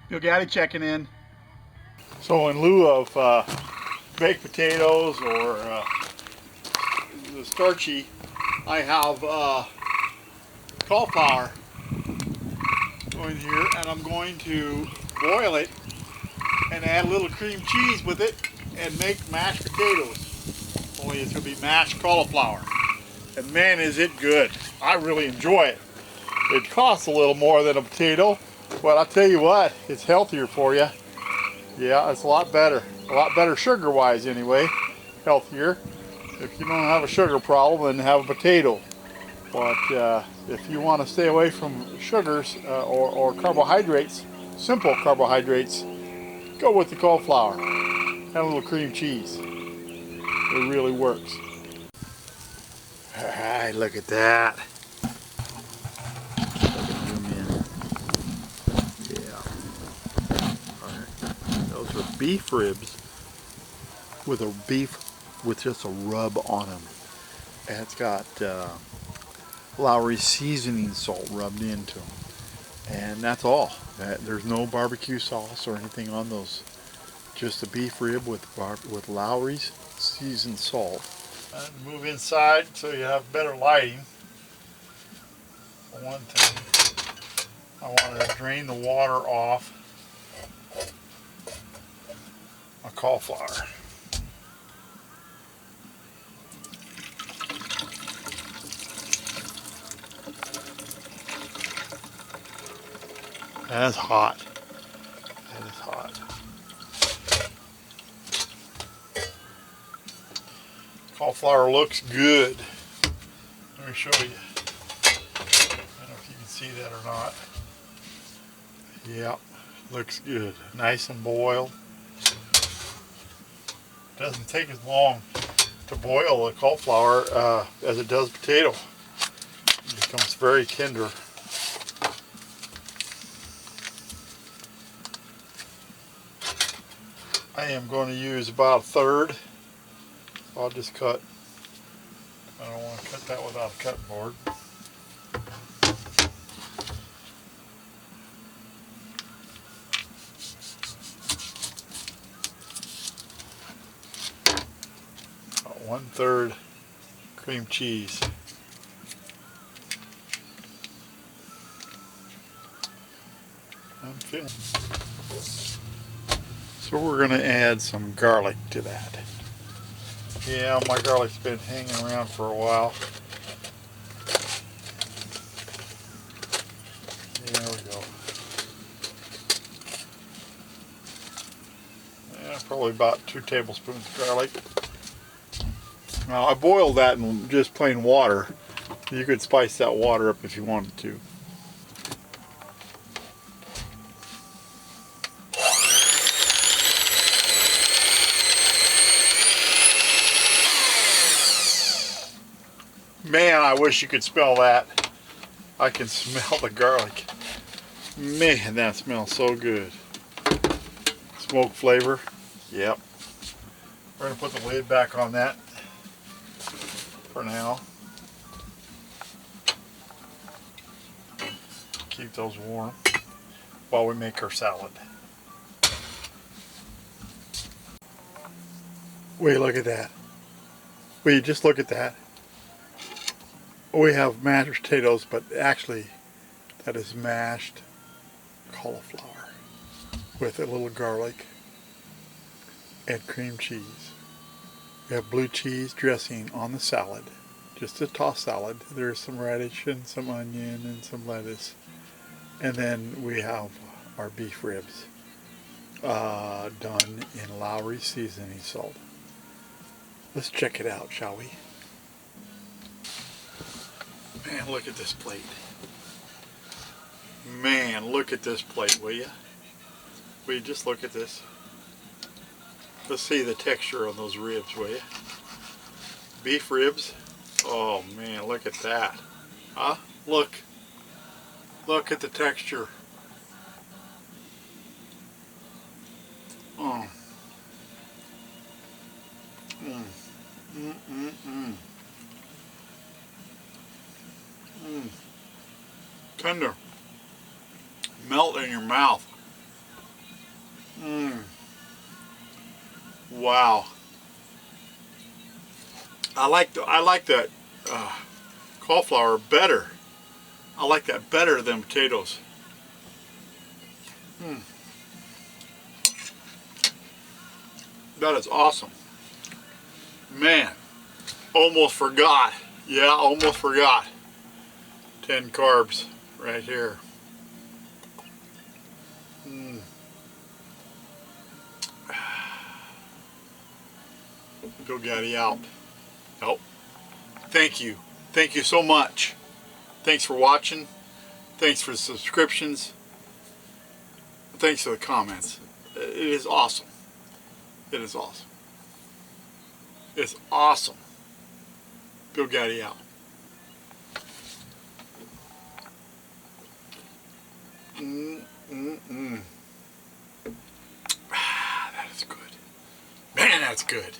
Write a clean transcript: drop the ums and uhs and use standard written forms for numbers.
Bill Goudy checking in. So in lieu of baked potatoes or the starchy, I have cauliflower going here, and I'm going to boil it and add a little cream cheese with it and make mashed potatoes. Only it's going to be mashed cauliflower. And man, is it good. I really enjoy it. It costs a little more than a potato, but I'll tell you what, it's healthier for you. Yeah, it's a lot better sugar-wise anyway, healthier. If you don't have a sugar problem, then have a potato. But if you want to stay away from sugars or carbohydrates, simple carbohydrates, go with the cauliflower and a little cream cheese. It really works. All right, look at that. Those are beef ribs with just a rub on them. And it's got Lowry seasoning salt rubbed into them. And that's all. There's no barbecue sauce or anything on those. Just a beef rib with Lowry's seasoned salt. And move inside so you have better lighting. For one thing, I want to drain the water off my cauliflower. That's hot. That is hot. Cauliflower looks good. Let me show you. I don't know if you can see that or not. Yep, looks good. Nice and boiled. Doesn't take as long to boil the cauliflower as it does potato. It becomes very tender. I am going to use about a third. I'll just cut. I don't want to cut that without a cutting board. About 1/3 cream cheese. I'm feeling. So we're going to add some garlic to that. Yeah, my garlic's been hanging around for a while. There we go. Yeah, probably about 2 tablespoons of garlic. Now I boiled that in just plain water. You could spice that water up if you wanted to. Man, I wish you could smell that. I can smell the garlic. Man, that smells so good. Smoke flavor. Yep. We're going to put the lid back on that for now. Keep those warm while we make our salad. Wait, look at that. Wait, just look at that. We have mashed potatoes, but actually that is mashed cauliflower with a little garlic and cream cheese. We have blue cheese dressing on the salad, just a tossed salad. There's some radish and some onion and some lettuce. And then we have our beef ribs done in Lowry seasoning salt. Let's check it out, shall we? Man, look at this plate. Man, look at this plate, will you? Will you just look at this? Let's see the texture on those ribs, will you? Beef ribs. Oh man, look at that. Huh? Look. Look at the texture. Oh. Tender. Melt in your mouth. Mmm. Wow. I like that cauliflower better. I like that better than potatoes. Mm. That is awesome. Man, almost forgot. Yeah, almost forgot. 10 carbs right here. Mm. Bill Goudy out. Oh, thank you. Thank you so much. Thanks for watching. Thanks for the subscriptions. Thanks for the comments. It is awesome. It is awesome. It's awesome. Bill Goudy out. That is good. Man, that's good.